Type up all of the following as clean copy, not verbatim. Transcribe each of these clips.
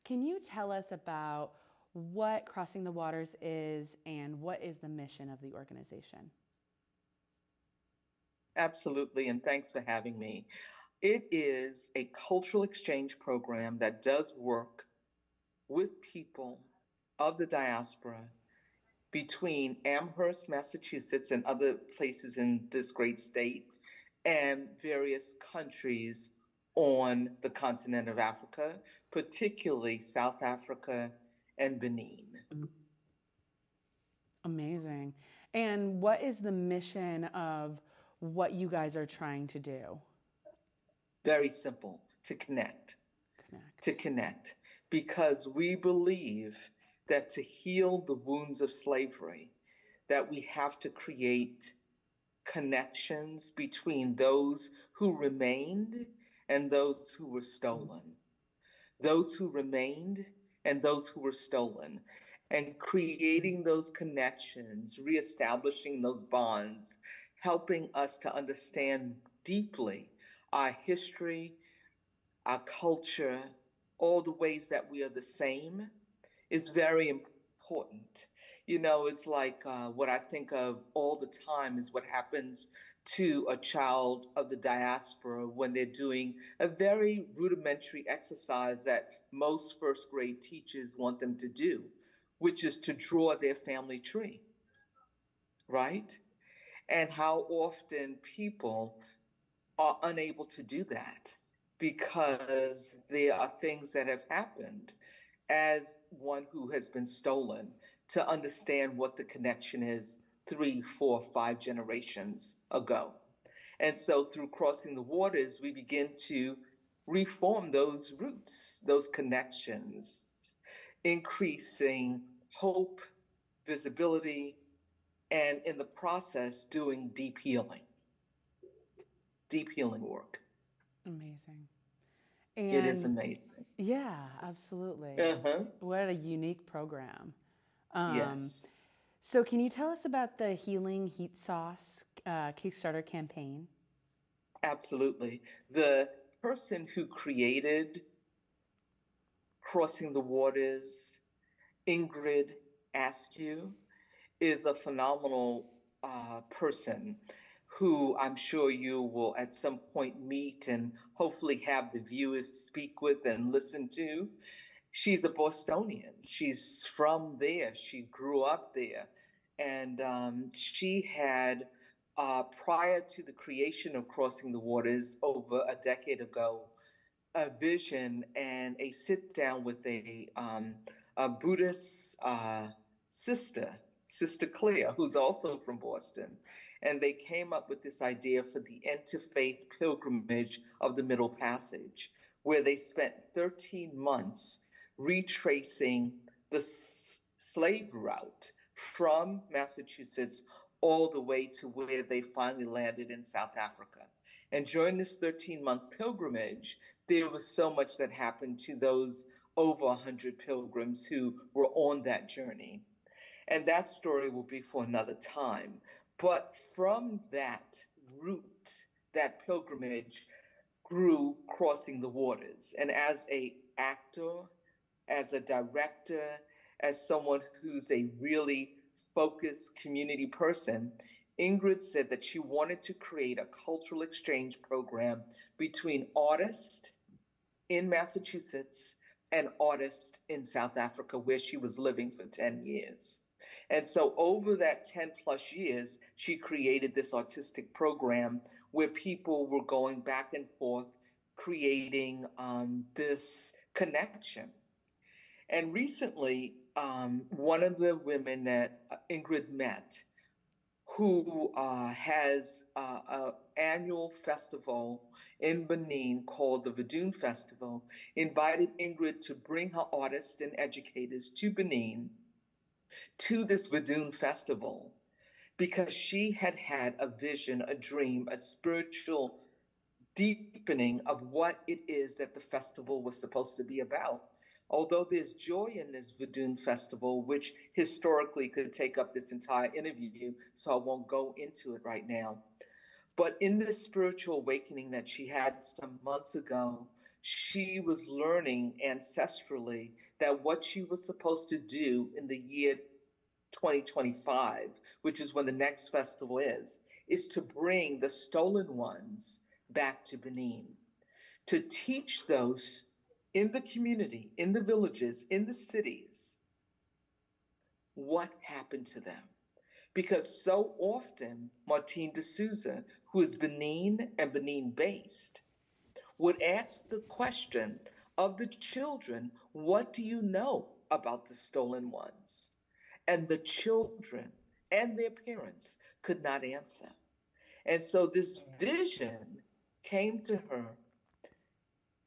Can you tell us about what Crossing the Waters is and what is the mission of the organization? Absolutely, and thanks for having me. It is a cultural exchange program that does work with people of the diaspora between Amherst, Massachusetts, and other places in this great state, and various countries on the continent of Africa, particularly South Africa and Benin. Amazing. And what is the mission of what you guys are trying to do? Very simple to Connect. connect, because we believe that to heal the wounds of slavery, that we have to create connections between those who remained and those who were stolen. Those who remained and those who were stolen. And creating those connections, reestablishing those bonds, helping us to understand deeply our history, our culture, all the ways that we are the same is very important. It's like what I think of all the time is what happens to a child of the diaspora when they're doing a very rudimentary exercise that most first grade teachers want them to do, which is to draw their family tree, right? And how often people are unable to do that because there are things that have happened as one who has been stolen to understand what the connection is 3, 4, 5 generations ago. And so through crossing the waters, we begin to reform those roots, those connections, increasing hope, visibility, and in the process, doing deep healing work. Amazing. It is And amazing. yeah, absolutely. Uh-huh. What a unique program. Um, Yes, so, can you tell us about the Healing Heat Sauce Kickstarter campaign? absolutely. The person who created Crossing the Waters, Ingrid Askew, is a phenomenal person who I'm sure you will at some point meet and hopefully have the viewers speak with and listen to. She's a Bostonian. She's from there. She grew up there. And she had, prior to the creation of Crossing the Waters over a decade ago, a vision and a sit down with a Buddhist sister, Sister Claire, who's also from Boston. And they came up with this idea for the interfaith pilgrimage of the Middle Passage, where they spent 13 months retracing the slave route from Massachusetts all the way to where they finally landed in South Africa. And during this 13-month pilgrimage, there was so much that happened to those over 100 pilgrims who were on that journey. And that story will be for another time. But from that route, that pilgrimage grew Crossing the Waters. And as a actor, as a director, as someone who's a really focused community person, Ingrid said that she wanted to create a cultural exchange program between artists in Massachusetts and artists in South Africa, where she was living for 10 years. And so, over that 10 plus years, she created this artistic program where people were going back and forth, creating this connection. And recently, one of the women that Ingrid met, who has an annual festival in Benin called the Vadun Festival, invited Ingrid to bring her artists and educators to Benin to this Vadun Festival because she had had a vision, a dream, a spiritual deepening of what it is that the festival was supposed to be about. Although there's joy in this Vadun festival, which historically could take up this entire interview, so I won't go into it right now. But in this spiritual awakening that she had some months ago, she was learning ancestrally that what she was supposed to do in the year 2025, which is when the next festival is to bring the stolen ones back to Benin, to teach those in the community, in the villages, in the cities, what happened to them. Because so often, Martine de Souza, who is Benin and Benin based, would ask the question of the children, what do you know about the stolen ones? And the children and their parents could not answer. And so this vision came to her,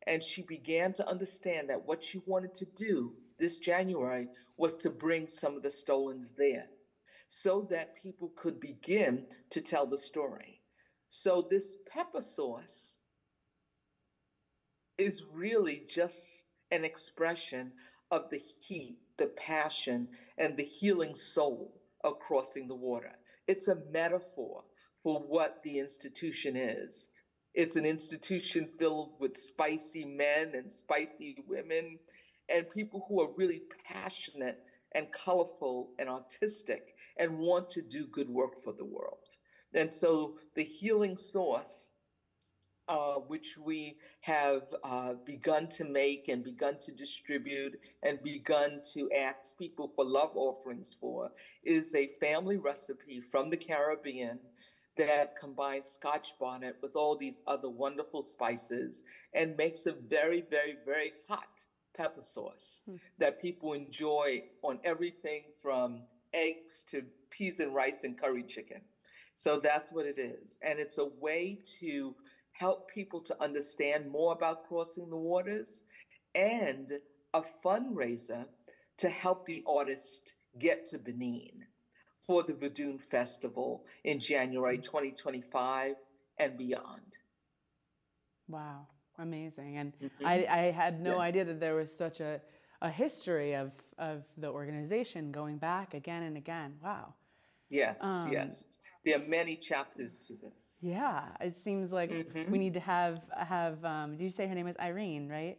and she began to understand that what she wanted to do this January was to bring some of the stolens there so that people could begin to tell the story. So this pepper sauce is really just an expression of the heat, the passion, and the healing soul of crossing the water. It's a metaphor for what the institution is. It's an institution filled with spicy men and spicy women and people who are really passionate and colorful and artistic and want to do good work for the world. And so the healing sauce, which we have begun to make and begun to distribute and begun to ask people for love offerings for, is a family recipe from the Caribbean that combines Scotch bonnet with all these other wonderful spices and makes a very, very, very hot pepper sauce that people enjoy on everything from eggs to peas and rice and curry chicken. So that's what it is. And it's a way to help people to understand more about crossing the waters, and a fundraiser to help the artist get to Benin for the Verdun Festival in January 2025 and beyond. Wow, amazing. And I had no idea that there was such a history of the organization going back again and again. Wow. Yes, yes. There are many chapters to this. Yeah, it seems like we need to have. Did you say her name is Irene, right?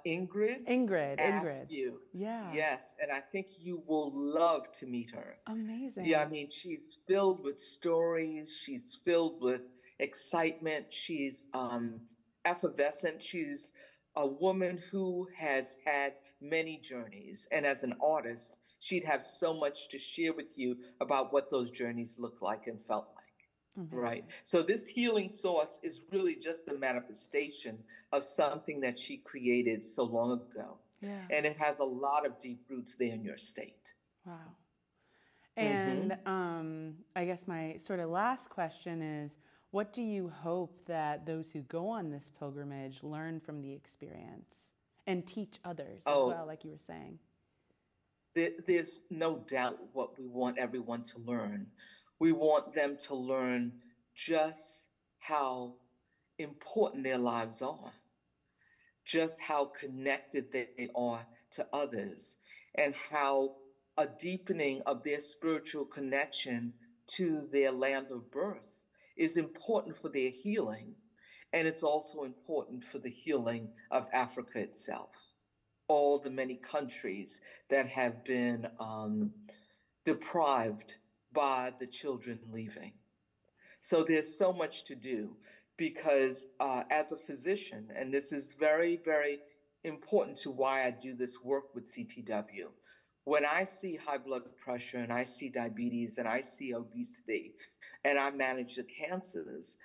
Ingrid. Ingrid. You. Yeah. Yes, and I think you will love to meet her. Amazing. Yeah, I mean, she's filled with stories. She's filled with excitement. She's effervescent. She's a woman who has had many journeys, and as an artist, she'd have so much to share with you about what those journeys looked like and felt like. Amazing. Right. So this healing sauce is really just a manifestation of something that she created so long ago. Yeah. And it has a lot of deep roots there in your state. Wow. And I guess my sort of last question is, what do you hope that those who go on this pilgrimage learn from the experience and teach others as well, like you were saying? There's no doubt what we want everyone to learn. We want them to learn just how important their lives are, just how connected they are to others, and how a deepening of their spiritual connection to their land of birth is important for their healing. And it's also important for the healing of Africa itself. All the many countries that have been deprived by the children leaving. So there's so much to do because as a physician, and this is very, very important to why I do this work with CTW, when I see high blood pressure and I see diabetes and I see obesity and I manage the cancers,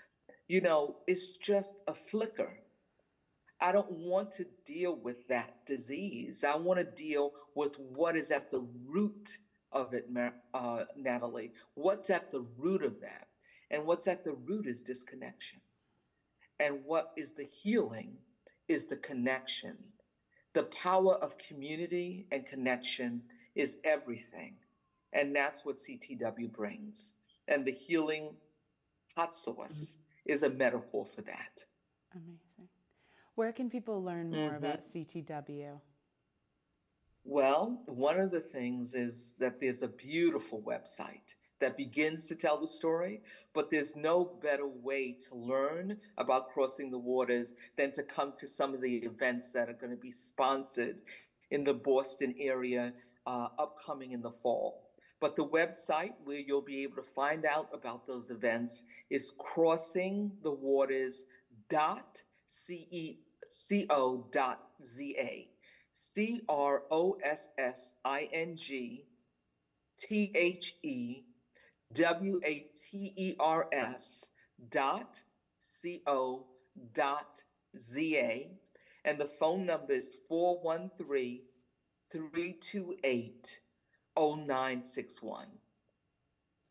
you know, it's just a flicker. I don't want to deal with that disease. I want to deal with what is at the root of it, Natalie. What's at the root of that? And what's at the root is disconnection. And what is the healing is the connection. The power of community and connection is everything. And that's what CTW brings. And the healing hot sauce is a metaphor for that. Amazing. Where can people learn more about CTW? Well, one of the things is that there's a beautiful website that begins to tell the story, but there's no better way to learn about crossing the waters than to come to some of the events that are going to be sponsored in the Boston area upcoming in the fall. But the website where you'll be able to find out about those events is crossingtheWaters.co.za. CrossingtheWaters.co.za. And the phone number is 413-328-0961.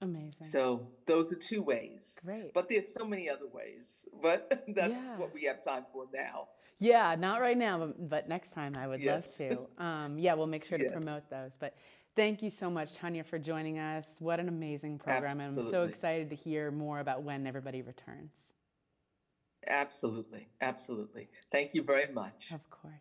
Amazing. So those are two ways. Great. But there's so many other ways. But that's what we have time for now. Yeah, not right now, but next time I would love Yes. to. We'll make sure to promote those. But thank you so much, Tanya, for joining us. What an amazing program. Absolutely. And I'm so excited to hear more about when everybody returns. Absolutely. Absolutely. Thank you very much. Of course.